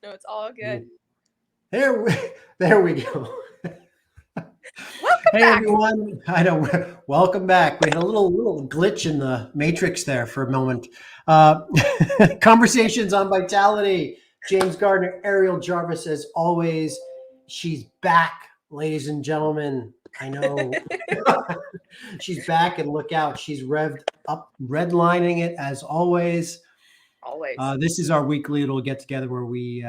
No, it's all good. There we, there we go. Welcome Hey back. everyone, I know. Welcome back. We had a little glitch in the matrix there for a moment. Uh, Conversations on Vitality. James Gardner, Ariel Jarvis, as always. She's back, ladies and gentlemen. I know she's back, and look out, she's revved up, redlining it as always. Always. This is our weekly little get together where we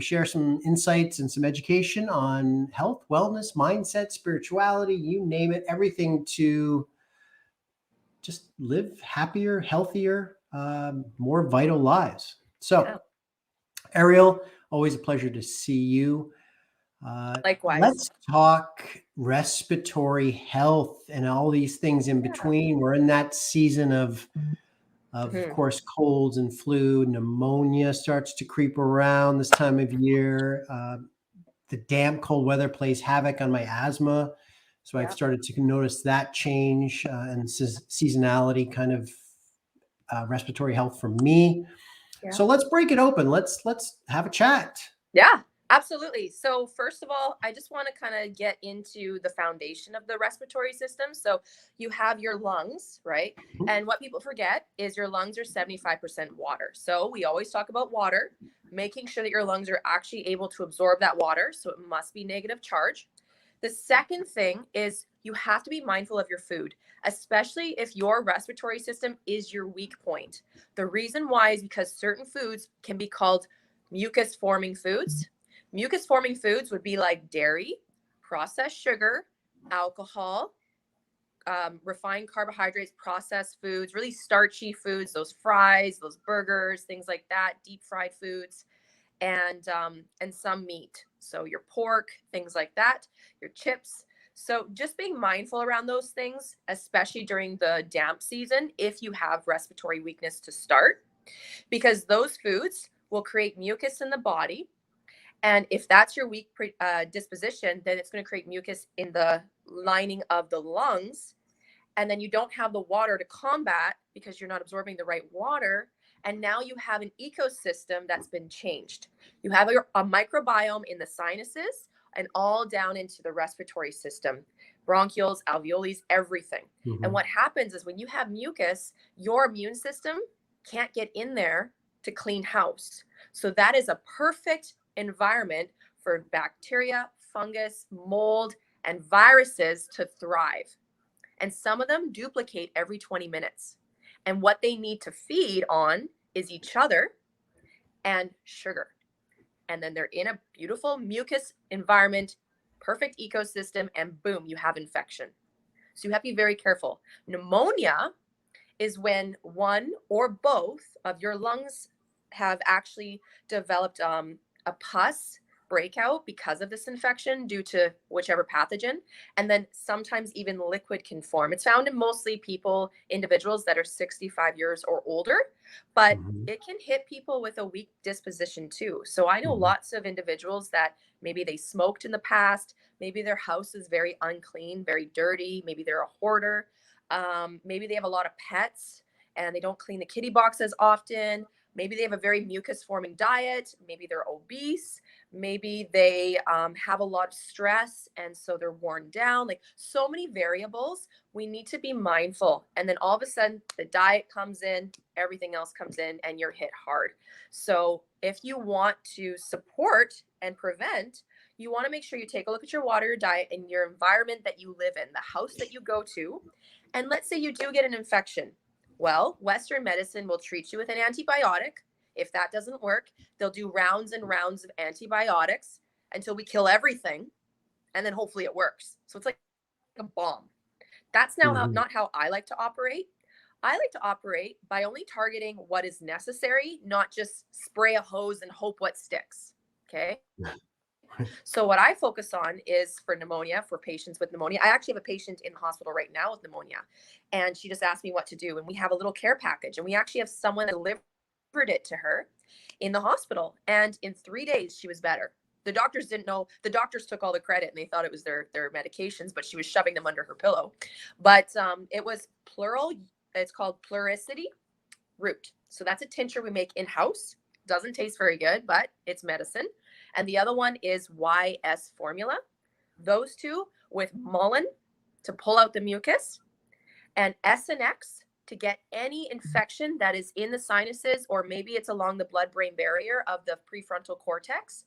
share some insights and some education on health, wellness, mindset, spirituality, you name it, everything to just live happier, healthier, more vital lives. So, Yeah. Ariel, always a pleasure to see you. Likewise. Let's talk respiratory health and all these things in Yeah. between. We're in that season of Mhm. course, colds and flu. Pneumonia starts to creep around this time of year. The damp, cold weather plays havoc on my asthma. So I've Yeah. started to notice that change and seasonality kind of respiratory health for me. Yeah. So let's break it open. Let's have a chat. Yeah. Absolutely. So, first of all, I just want to kind of get into the foundation of the respiratory system. So, you have your lungs, right? And what people forget is your lungs are 75% water. So, we always talk about water, making sure that your lungs are actually able to absorb that water. So, it must be negative charge. The second thing is you have to be mindful of your food, especially if your respiratory system is your weak point. The reason why is because certain foods can be called mucus forming foods. Mucus forming foods would be like dairy, processed sugar, alcohol, refined carbohydrates, processed foods, really starchy foods, those fries, those burgers, things like that, deep fried foods, and some meat. So your pork, things like that, your chips. So just being mindful around those things, especially during the damp season, if you have respiratory weakness to start, because those foods will create mucus in the body. And if that's your weak disposition, then it's going to create mucus in the lining of the lungs. And then you don't have the water to combat because you're not absorbing the right water. And now you have an ecosystem that's been changed. You have a microbiome in the sinuses and all down into the respiratory system, bronchioles, alveoli, everything. And Mhm. what happens is when you have mucus, your immune system can't get in there to clean house. So that is a perfect environment for bacteria, fungus, mold, and viruses to thrive. And some of them duplicate every 20 minutes. And what they need to feed on is each other and sugar. And then they're in a beautiful mucus environment, perfect ecosystem, and boom, you have infection. So you have to be very careful. Pneumonia is when one or both of your lungs have actually developed a pus breakout because of this infection due to whichever pathogen. And then sometimes even liquid can form. It's found in mostly individuals that are 65 years or older, but Mhm. it can hit people with a weak disposition too. So I know Mhm. lots of individuals that maybe they smoked in the past, maybe their house is very unclean, very dirty, maybe they're a hoarder, maybe they have a lot of pets and they don't clean the kitty box as often. Maybe they have a very mucus forming diet. Maybe they're obese. Maybe they have a lot of stress and so they're worn down. Like so many variables, we need to be mindful. And then all of a sudden, the diet comes in, everything else comes in, and you're hit hard. So if you want to support and prevent, you want to make sure you take a look at your water, your diet, and your environment that you live in, the house that you go to. And let's say you do get an infection. Well, Western medicine will treat you with an antibiotic. If that doesn't work, they'll do rounds and rounds of antibiotics until we kill everything. And then hopefully it works. So it's like a bomb. That's now Mhm. not how I like to operate. I like to operate by only targeting what is necessary, not just spray a hose and hope what sticks. Okay. So what I focus on is for pneumonia, for patients with pneumonia. I actually have a patient in the hospital right now with pneumonia. And she just asked me what to do. And we have a little care package. And we actually have someone that delivered it to her in the hospital. And in 3 days, she was better. The doctors didn't know. The doctors took all the credit and they thought it was their medications, but she was shoving them under her pillow. But it was plural. It's called pluricity root. So that's a tincture we make in house. doesn't taste very good, but it's medicine. And the other one is YS formula. Those two with mullein to pull out the mucus, and SNX to get any infection that is in the sinuses, or maybe it's along the blood-brain barrier of the prefrontal cortex.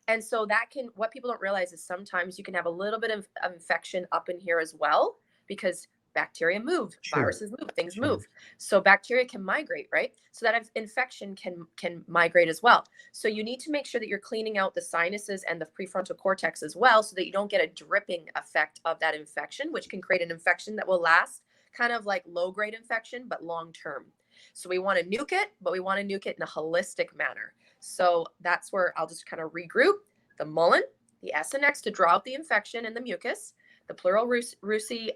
And so that can, what people don't realize is sometimes you can have a little bit of infection up in here as well, because bacteria move, Sure. viruses move, things Sure. move. So bacteria can migrate, right? So that infection can migrate as well. So you need to make sure that you're cleaning out the sinuses and the prefrontal cortex as well, so that you don't get a dripping effect of that infection, which can create an infection that will last, kind of like low-grade infection, but long-term. So we want to nuke it, but we want to nuke it in a holistic manner. So that's where I'll just kind of regroup the mullein, the SNX to draw out the infection and the mucus, the pleural Rusi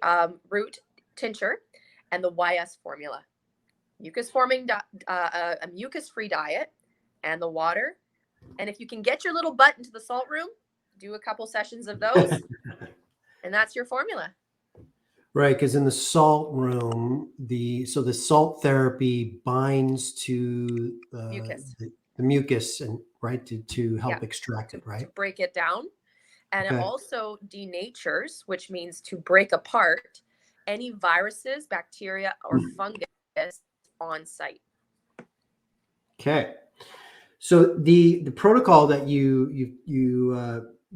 root tincture, and the YS formula. Mucus-forming, a mucus-free diet, and the water. And if you can get your little butt into the salt room, do a couple sessions of those, and that's your formula. Right, because in the salt room, the salt therapy binds to Mucus. the mucus, and right to help Yeah, extract it, right? to break it down. And Okay. it also denatures, which means to break apart any viruses, bacteria, or fungus on site. Okay. So the protocol that you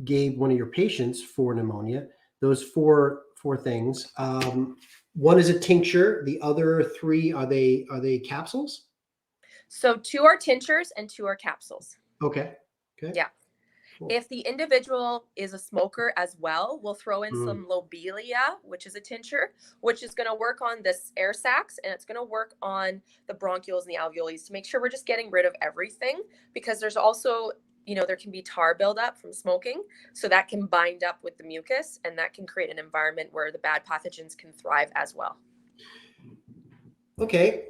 gave one of your patients for pneumonia, those four things. One is a tincture. The other three, are they capsules? So 2 are tinctures and 2 are capsules. Okay. Okay. Yeah. Cool. If the individual is a smoker as well, we'll throw in some lobelia, which is a tincture, which is going to work on this air sacs, and it's going to work on the bronchioles and the alveoli to make sure we're just getting rid of everything, because there's also, there can be tar buildup from smoking. So that can bind up with the mucus, and that can create an environment where the bad pathogens can thrive as well. Okay.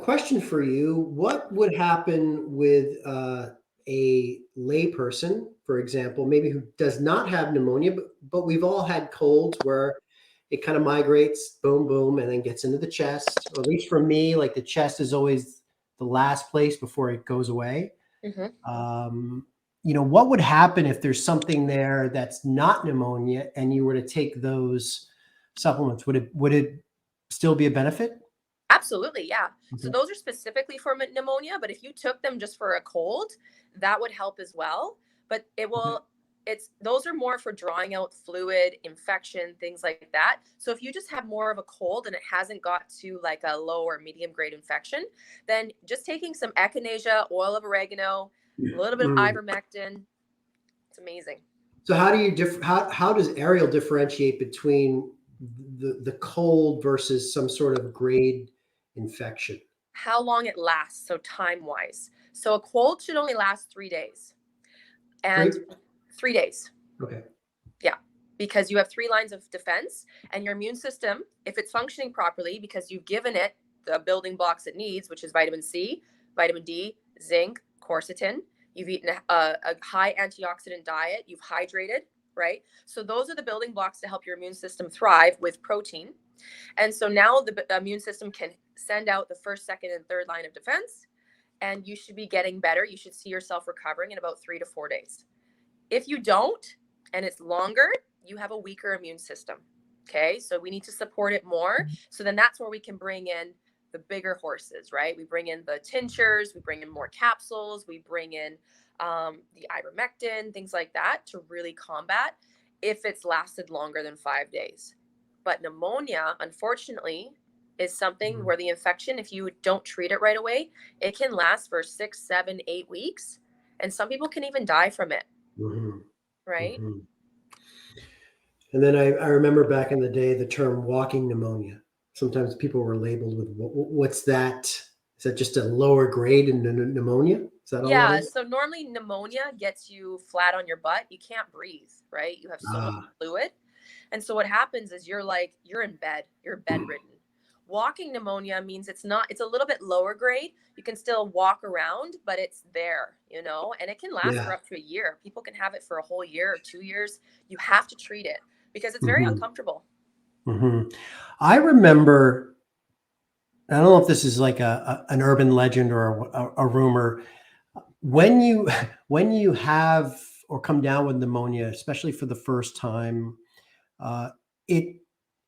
Question for you. What would happen with a layperson, for example, maybe who does not have pneumonia, but we've all had colds where it kind of migrates, boom, boom, and then gets into the chest. Or at least for me, like the chest is always the last place before it goes away. Mm-hmm. What would happen if there's something there that's not pneumonia and you were to take those supplements? Would it still be a benefit? Absolutely, yeah. Okay. So those are specifically for pneumonia, but if you took them just for a cold, that would help as well. But those are more for drawing out fluid, infection, things like that. So if you just have more of a cold and it hasn't got to like a low or medium grade infection, then just taking some echinacea, oil of oregano, a little bit of ivermectin, it's amazing. So how do you how does Ariel differentiate between the cold versus some sort of grade infection? How long it lasts, so time wise. So a cold should only last 3 days. And 3 days. Okay. Yeah, because you have 3 lines of defense, and your immune system, if it's functioning properly, because you've given it the building blocks it needs, which is vitamin C, vitamin D, zinc, quercetin, you've eaten a high antioxidant diet, you've hydrated, right? So those are the building blocks to help your immune system thrive with protein. And so now the immune system can send out the first, second, and third line of defense, and you should be getting better. You should see yourself recovering in about 3 to 4 days. If you don't, and it's longer, you have a weaker immune system. Okay, so we need to support it more. So then that's where we can bring in the bigger horses, right? We bring in the tinctures, we bring in more capsules, we bring in the ivermectin, things like that to really combat if it's lasted longer than 5 days. But pneumonia, unfortunately, is something where the infection, if you don't treat it right away, it can last for 6, 7, 8 weeks. And some people can even die from it. Right? And then I remember back in the day, the term walking pneumonia. Sometimes people were labeled with what's that? Is that just a lower grade in pneumonia? Is that all that is? So normally pneumonia gets you flat on your butt. You can't breathe, right? You have so much fluid. And so what happens is you're in bed, you're bedridden. Walking pneumonia means it's a little bit lower grade. You can still walk around, but it's there, and it can last for up to a year. People can have it for a whole year or 2 years. You have to treat it because it's very uncomfortable. I remember, I don't know if this is like an urban legend or a rumor. when you have or come down with pneumonia, especially for the first time, uh, it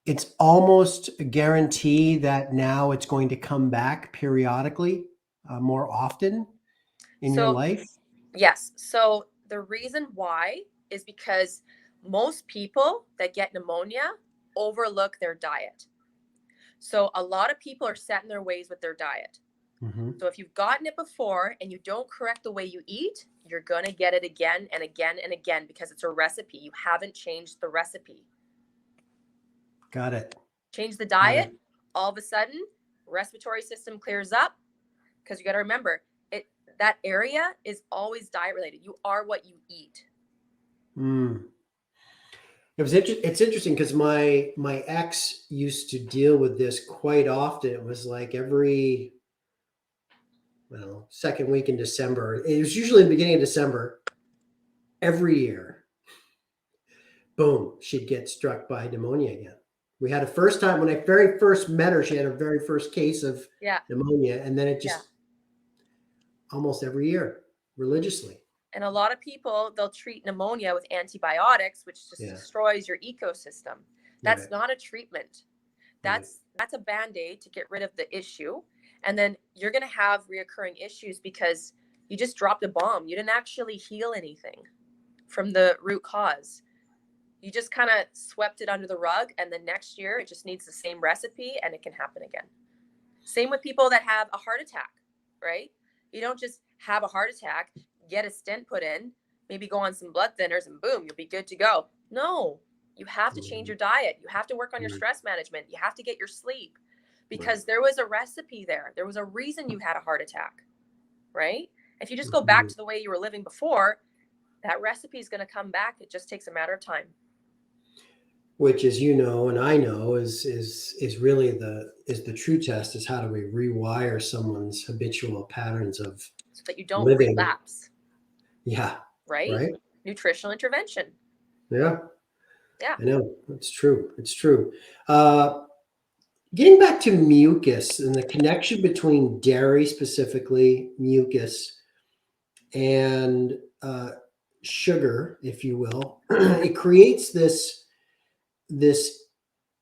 it's almost a guarantee that now it's going to come back periodically, more often in your So, life. yes. So, the reason why is because most people that get pneumonia overlook their diet. So, a lot of people are set in their ways with their diet. Hmm. So, if you've gotten it before and you don't correct the way you eat, you're going to get it again and again and again because it's a recipe. You haven't changed the recipe. Got it. Change the Got it. diet, all of a sudden, respiratory system clears up because you got to remember it, that area is always diet related. You are what you eat. Mm. It's interesting because my ex used to deal with this quite often. It was like every, well, second week in December. It was usually the beginning of December every year. Boom, she'd get struck by pneumonia again. We had a first time when I very first met her, she had her very first case of Yeah. pneumonia, and then it Yeah. just almost every year religiously. And a lot of people, they'll treat pneumonia with antibiotics, which just Yeah, destroys your ecosystem. That's right, not a treatment. right. That's a band-aid to get rid of the issue. And then you're going to have reoccurring issues because you just dropped a bomb. You didn't actually heal anything from the root cause. You just kind of swept it under the rug, and the next year it just needs the same recipe and it can happen again. Same with people that have a heart attack, right? You don't just have a heart attack, get a stent put in, maybe go on some blood thinners, and boom, you'll be good to go. No, you have to change Mhm. your diet. You have to work on your Mhm. stress management. You have to get your sleep Right. because there was a recipe there. There was a reason you had a heart attack, right? If you just go back Mhm. to the way you were living before, that recipe is going to come back. It just takes a matter of time. Which, as you know, and I know, is really the true test is how do we rewire someone's habitual patterns of So that you don't living. relapse, Yeah, right? right. Nutritional intervention. Yeah, Yeah. I know. It's true. It's true. Uh, Getting back to mucus and the connection between dairy, specifically mucus, and sugar, if you will, it creates this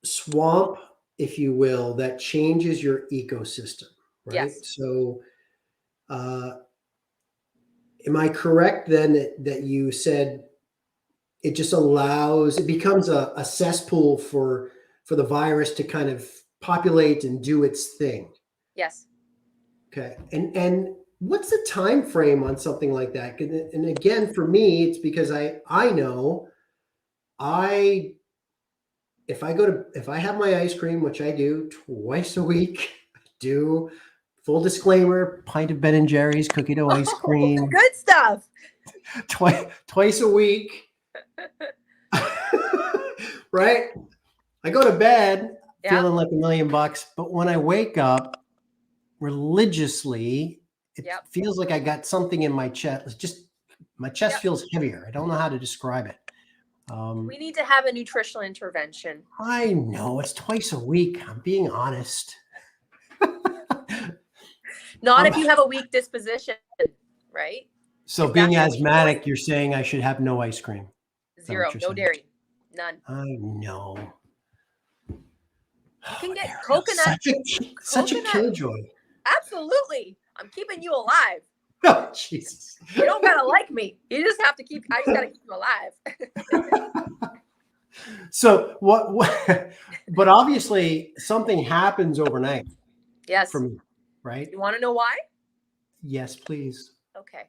swamp, if you will, that changes your ecosystem, right? Yes. So, uh, am I correct then that you said it just allows it becomes a cesspool for the virus to kind of populate and do its thing? Yes. Okay, and what's the time frame on something like that? And again, for me, it's because I know I if I have my ice cream, which I do twice a week, I do. Full disclaimer: pint of Ben and Jerry's cookie dough ice Oh, the cream good stuff. twice a week. Right? I go to bed Yeah. feeling like $1,000,000, but when I wake up religiously, it Yep. feels like I got something in my chest. It's just my chest Yep. feels heavier. I don't know how to describe it. We need to have a nutritional intervention. I know it's twice a week. I'm being honest. Not Um, if you have a weak disposition, right? so If being that's your weak point, asthmatic, you're saying I should have no ice cream. Is that what zero, you're no saying? dairy, none. I know. You Oh, can get Ariel, coconut, such a coconut. killjoy. Absolutely. I'm keeping you alive. Oh, Jesus. You don't gotta like me. You just have to keep, I just gotta keep you alive. So what but obviously something happens overnight for Yes. me, right? You wanna know why? Yes, please. Okay.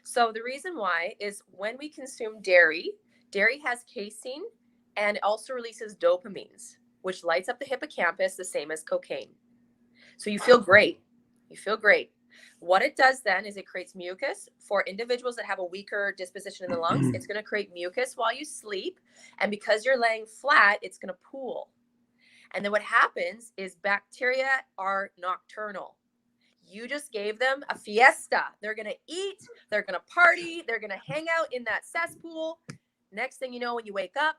So the reason why is when we consume dairy, dairy has casein and it also releases dopamines, which lights up the hippocampus the same as cocaine. So you feel great. You feel great. What it does then is it creates mucus for individuals that have a weaker disposition in the lungs. It's going to create mucus while you sleep. And because you're laying flat, it's going to pool. And then what happens is bacteria are nocturnal. You just gave them a fiesta. They're going to eat, they're going to party, they're going to hang out in that cesspool. Next thing you know, when you wake up,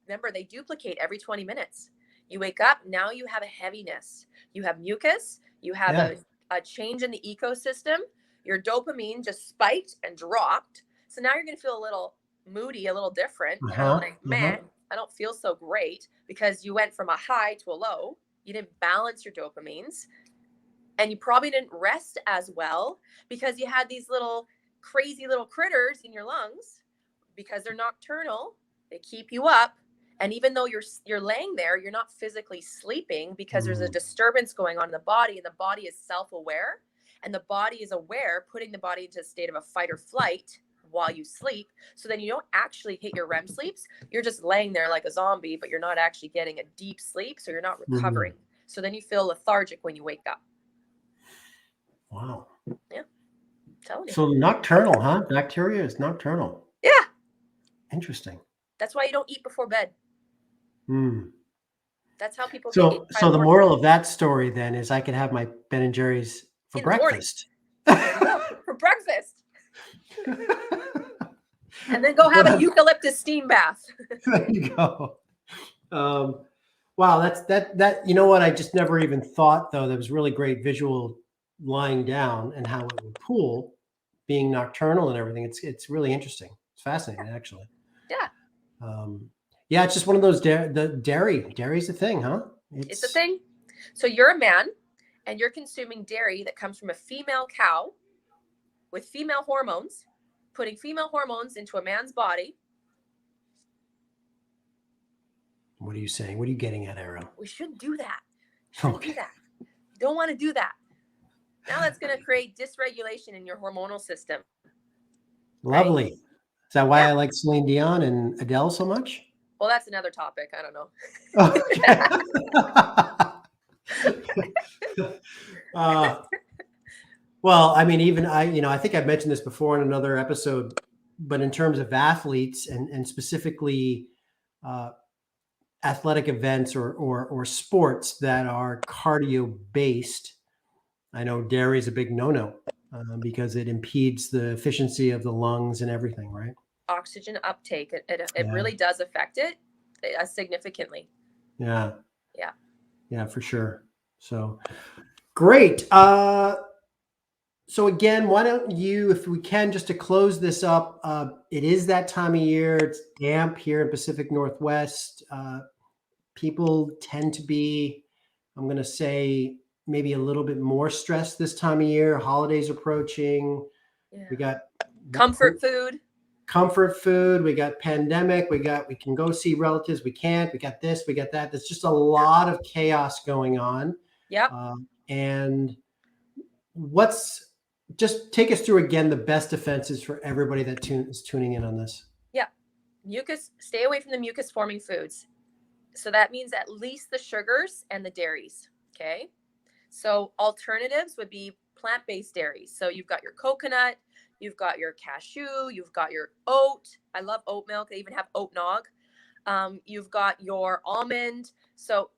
remember they duplicate every 20 minutes. You wake up, now you have a heaviness. You have mucus, you have Yeah. a change in the ecosystem. your dopamine just spiked and dropped. So now you're going to feel a little moody, a little different. Kind of like, man, I don't feel so great, because you went from a high to a low. You didn't balance your dopamines, and you probably didn't rest as well, because you had these little crazy little critters in your lungs. Because they're nocturnal, they keep you up. And even though you're laying there, you're not physically sleeping, because there's a disturbance going on in the body, and the body is self-aware, and the body is aware, putting the body into a state of a fight or flight while you sleep. So then you don't actually hit your REM sleeps. You're just laying there like a zombie, but you're not actually getting a deep sleep. So you're not recovering. So then you feel lethargic when you wake up. Wow. Yeah. Telling you. So nocturnal, huh? Bacteria is nocturnal. Yeah. Interesting. That's why you don't eat before bed. That's how people get. So the moral of that story then is I could have my Ben and Jerry's for breakfast. For breakfast. And then go have a eucalyptus steam bath. There you go. Wow, that you know what, I just never even thought, though, that was really great visual lying down and how it would pool, being nocturnal and everything. It's really interesting. It's fascinating, actually. Yeah. Yeah, it's just one of those dairy's a thing, huh? It's a thing. So you're a man and you're consuming dairy that comes from a female cow with female hormones, putting female hormones into a man's body. What are you saying? What are you getting at, Ariel? We shouldn't do that. Do that. You don't want to do that. Now that's going to create dysregulation in your hormonal system. Lovely. Right? Is that why I like Celine Dion and Adele so much? Well, that's another topic. I don't know. Well, I mean, even I think I've mentioned this before in another episode, but in terms of athletes and specifically athletic events or sports that are cardio based, I know dairy is a big no-no because it impedes the efficiency of the lungs and everything, right? Oxygen uptake. It really does affect it significantly. Yeah. Yeah. Yeah, for sure. So great. So again, why don't you, if we can, just to close this up, it is that time of year. It's damp here in Pacific Northwest. People tend to be, I'm going to say, maybe a little bit more stressed this time of year. Holidays approaching. Yeah. We got comfort food. We got pandemic. We can go see relatives. We can't. We got this. We got that. There's just a lot of chaos going on. Yep. And just take us through again the best defenses for everybody that is tuning in on this. Yeah. Mucus. Stay away from the mucus forming foods. So that means at least the sugars and the dairies. Okay. So alternatives would be plant-based dairies. So you've got your coconut, you've got your cashew, you've got your oat. I love oat milk. They even have oat nog. You've got your almond. So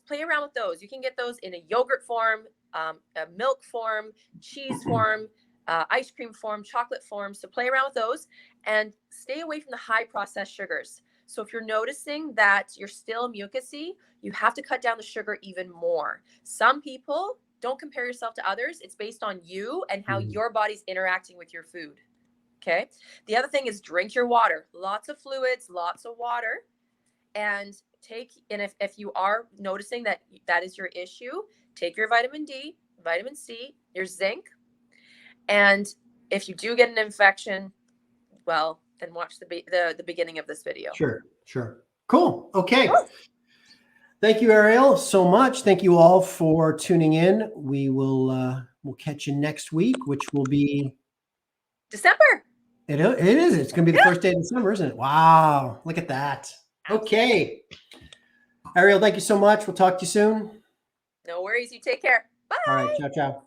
play around with those. You can get those in a yogurt form, a milk form, cheese form, ice cream form, chocolate form. So play around with those and stay away from the high processed sugars. So if you're noticing that you're still mucousy, you have to cut down the sugar even more. Some people, don't compare yourself to others. It's based on you and how your body's interacting with your food. Okay. The other thing is drink your water, lots of fluids, lots of water, and if you are noticing that is your issue, take your vitamin D, vitamin C, your zinc. And if you do get an infection, well, then watch the beginning of this video. Sure. Cool. Okay. Cool. Thank you, Ariel, so much. Thank you all for tuning in. We will we'll catch you next week, which will be December. It is. It's going to be the first day of December, isn't it? Wow. Look at that. Okay. Ariel, thank you so much. We'll talk to you soon. No worries. You take care. Bye. All right. Ciao.